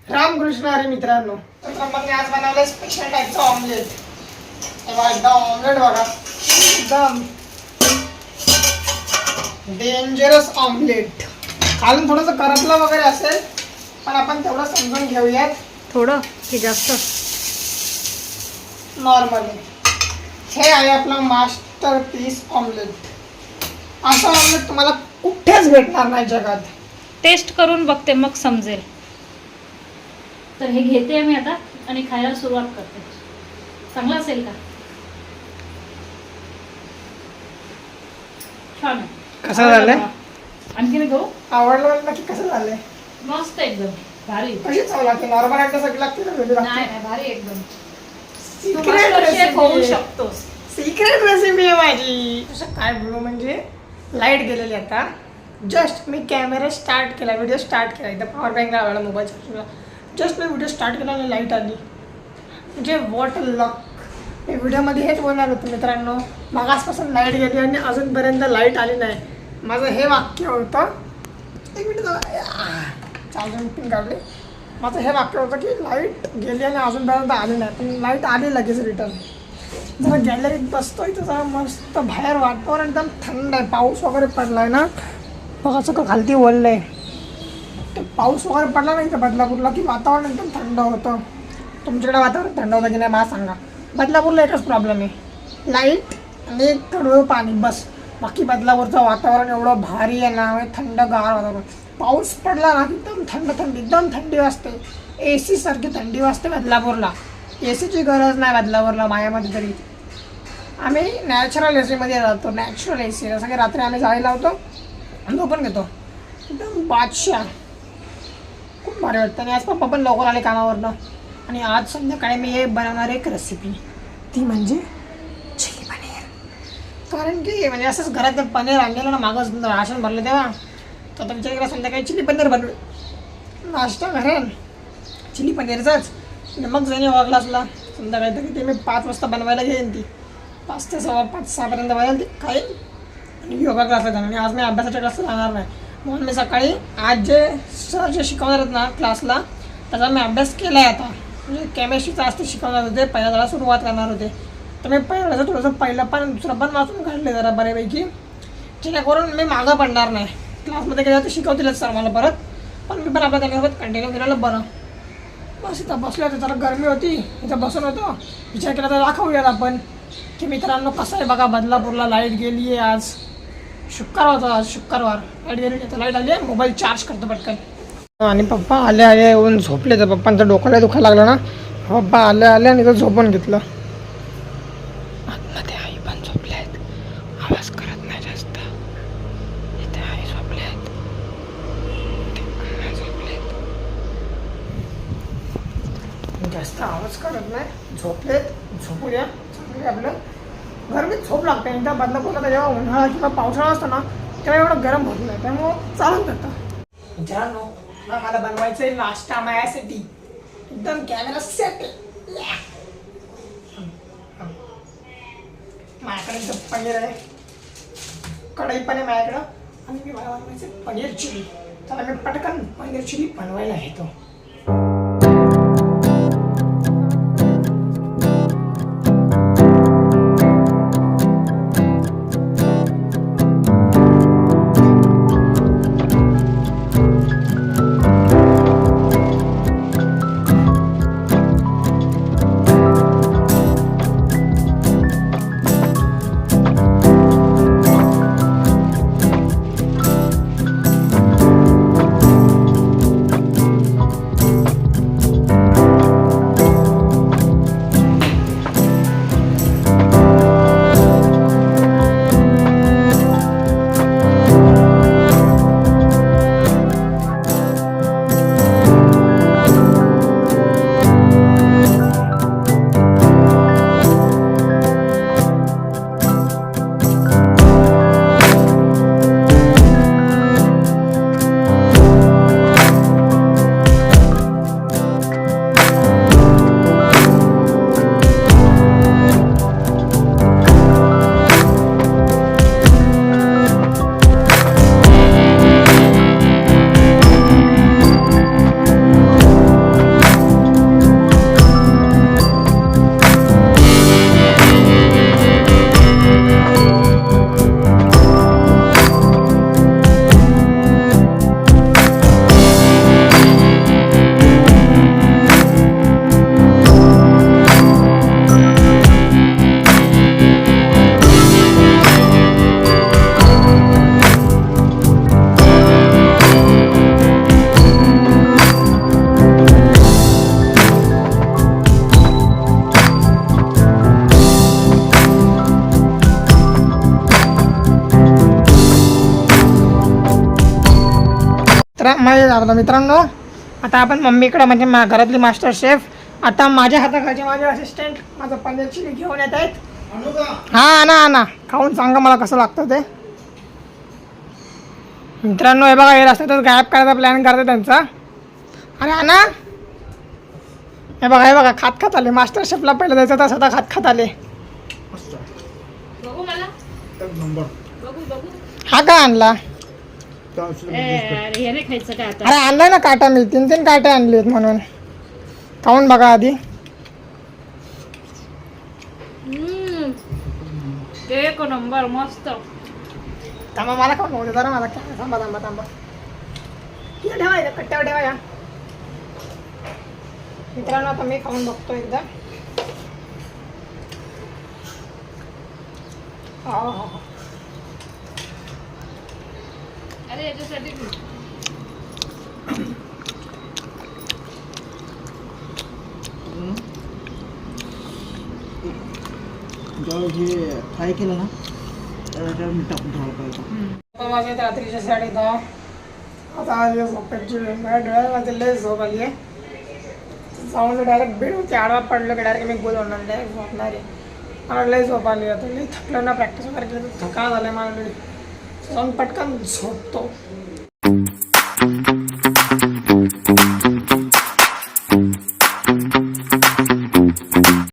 रामकृष्ण हरी मित्रांनो, तर मी आज बनवलं स्पेशल टाईपचं ऑमलेट. एकदा ऑमलेट बघा, एकदम डेंजरस ऑमलेट. खालून थोडंसं करपलं वगैरे असेल, पण आपण तेवढं समजून घेऊयात. थोडं की जास्त नॉर्मली हे आहे आपलं मास्टर पीस ऑमलेट. असं ऑमलेट तुम्हाला कुठेच भेटणार नाही जगात. टेस्ट करून बघते मग समजेल. तर हे घेते मी आता आणि खायला सुरुवात करते. चांगलं असेल का? छान आहे. कसं झालंय? आणखी घेऊ? आवडलं मला की कसं झालंय? मस्त एकदम भारी. कशी चव लागते? नॉर्मल आहे सगळी लागते ना? वेगळी लागते? नाही भारी एकदम. सिक्रेट शेफ होऊ रेसिपी शकतोस. सिक्रेट रेसिपी आहे माझी. असं काय बोलू, म्हणजे लाईट गेलेली आता. जस्ट मी कॅमेरा स्टार्ट केला, व्हिडिओ स्टार्ट केला, एकदा पॉवर बँक लावला मोबाईल चार्जिंगला. जस्ट मी व्हिडिओ स्टार्ट केला आणि लाईट आली. म्हणजे वॉट लक. मी व्हिडिओमध्ये हेच बोलणार होतो मित्रांनो, मागासपासून लाईट गेली आणि अजूनपर्यंत लाईट आली नाही. माझं हे वाक्य होतं. एक मिनिट चार्जिंग पिन काढली. माझं हे वाक्य होतं की लाईट गेली आणि अजूनपर्यंत आली नाही, पण लाईट आली लगेच रिटर्न. जरा गॅलरीत बसतोय तर जरा मस्त बाहेर वातावरण एकदम थंड आहे. पाऊस वगैरे पडला आहे ना, बघा सगळं खालती ओललं आहे. ते पाऊस वगैरे पडला नाही का बदलापूरला की वातावरण एकदम थंड होतं. तुमच्याकडे वातावरण थंड होतं की नाही मला सांगा. बदलापूरला एकच प्रॉब्लेम आहे, लाईट आणि एक कडवं पाणी, बस. बाकी बदलापूरचं वातावरण एवढं भारी आहे ना, थंडगार वातावरण. पाऊस पडला ना एकदम थंडी, एकदम थंडी वाजते. ए सी सारखी थंडी वाजते बदलापूरला. ए सीची गरज नाही बदलापूरला मायामध्ये तरी. आम्ही नॅचरल ए सीमध्ये राहतो, नॅचरल ए सी. जसं की रात्री आम्ही जाळी लावतो आणि तो पण घेतो, एकदम बादशाह. खूप भारी वाटतं. आणि आज पप्पा पण लवकर आले कामावरनं. आणि आज संध्याकाळी मी हे बनवणार एक रेसिपी, ती म्हणजे चिली पनीर. कारण की म्हणजे असंच घरात पनीर आणलेलं ना, मागच राशन भरलं तेव्हा, तर आता विचार केला संध्याकाळी चिली पनीर बनवे. नाश्ता घरेन चिली पनीरचाच. आणि मग जाईन योगा क्लासला संध्याकाळी. तर किती मी 5 वाजता बनवायला घेईन. ती 5 ते 5:15 बनवायला ती खाईन आणि योगा क्लासला जाणार. आणि आज मी अभ्यासाच्या क्लासला जाणार नाही, म्हणून मी सकाळी आज जे सर जे शिकवणार आहेत ना क्लासला, त्याचा मी अभ्यास केला आहे आता. म्हणजे केमिस्ट्रीचा आज ते शिकवणार होते, पहिल्या जरा सुरुवात करणार होते. तर मी पहिलं थोडंसं पहिलं पण दुसरं पण वाचून काढले जरा बऱ्यापैकी, जेणेकरून मी मागं पडणार नाही. क्लासमध्ये गेलं तर शिकवतीलच सर मला परत, पण मी पण आपल्या त्याच्यासोबत कंटिन्यू केलेलं बरं. बस इथं बसलो होतं, जरा गरमी होती, इथं बसून होतो. विचार केला तर दाखवूयात आपण की मित्रांनो कसं आहे बघा. बदलापूरला लाईट गेली आहे. आज शुक्रवार होता, आज शुक्रवार. लाईट गेली, तर लाईट आली आहे. मोबाईल चार्ज करतो पटकन. आणि पप्पा आले येऊन झोपले. तर पप्पांचं डोक्याला दुखायला लागलं ना, पप्पा आले आणि इथं झोपून घेतलं. आतमध्ये आई पण झोपले आहेत, आवाज करत नाही जास्त. इथे आई झोपले आहेत, जास्त आवाज करत नाही, झोपलेत. झोपू द्या, चांगले. आपलं गरमीत झोप लागते. एकदा बदलापूरला तर जेव्हा उन्हाळा किंवा पावसाळा असतो ना, तेव्हा एवढं गरम होत नाही, त्यामुळं चालून जातं. मित्रांनो, मला बनवायचं आहे नाश्ता माझ्यासाठी. एकदम कॅमेरा सेट. माझ्याकडे एकदम पनीर आहे, कढई पण आहे माझ्याकडं. आणि मी मला बनवायचं पनीर चिली. तर मी पटकन पनीर चिली बनवायला येतो. मित्रांनो आता आपण मम्मीकडे म्हणजे घरातली मास्टर शेफ आता माझ्या हाताखालचे माझे असिस्टंट माझं पनीर चिली घेऊन येत आहेत. हां आणा खाऊन सांगा मला कसं लागतं ते. मित्रांनो हे बघा हे रस्त्यातच गायब करायचा प्लॅन करतो त्यांचा. अरे आणा हे बघा खात आले. मास्टर शेफला पहिलं द्यायचं तर स्वतः खात आले. बघू मला बघू हा का आणला? हे नाही खायचं का आता? अरे आणलाय ना काटा मी 3 काटे आणले आहेत म्हणून खाऊन बघा आधी. एक नंबर मस्त. थांबा मला खाऊन बघू दे जरा माझा थांबा इथे ठेवा इथे कट्ट्यावर ठेवा या. मित्रांनो आता मी खाऊन बघतो एकदा. अरे याच्यासाठी हे फ्राय केलं ना त्याच्यावर मीठ टाकून ठेवायला पाहिजे. माझे रात्रीच्या 10:30 आता झोपायची डोळ्यामध्ये लय झोप आली आहे. जाऊन डायरेक्ट बेडवरती आडवा पडलो की डायरेक्ट मी बोलवणार डायरेक्ट झोपणार आहे. मला लय झोप आली आता लई थकलं ना प्रॅक्टिस वगैरे केलं तर थकाळ झालं मला लई. जाऊन पटकन झोपतो.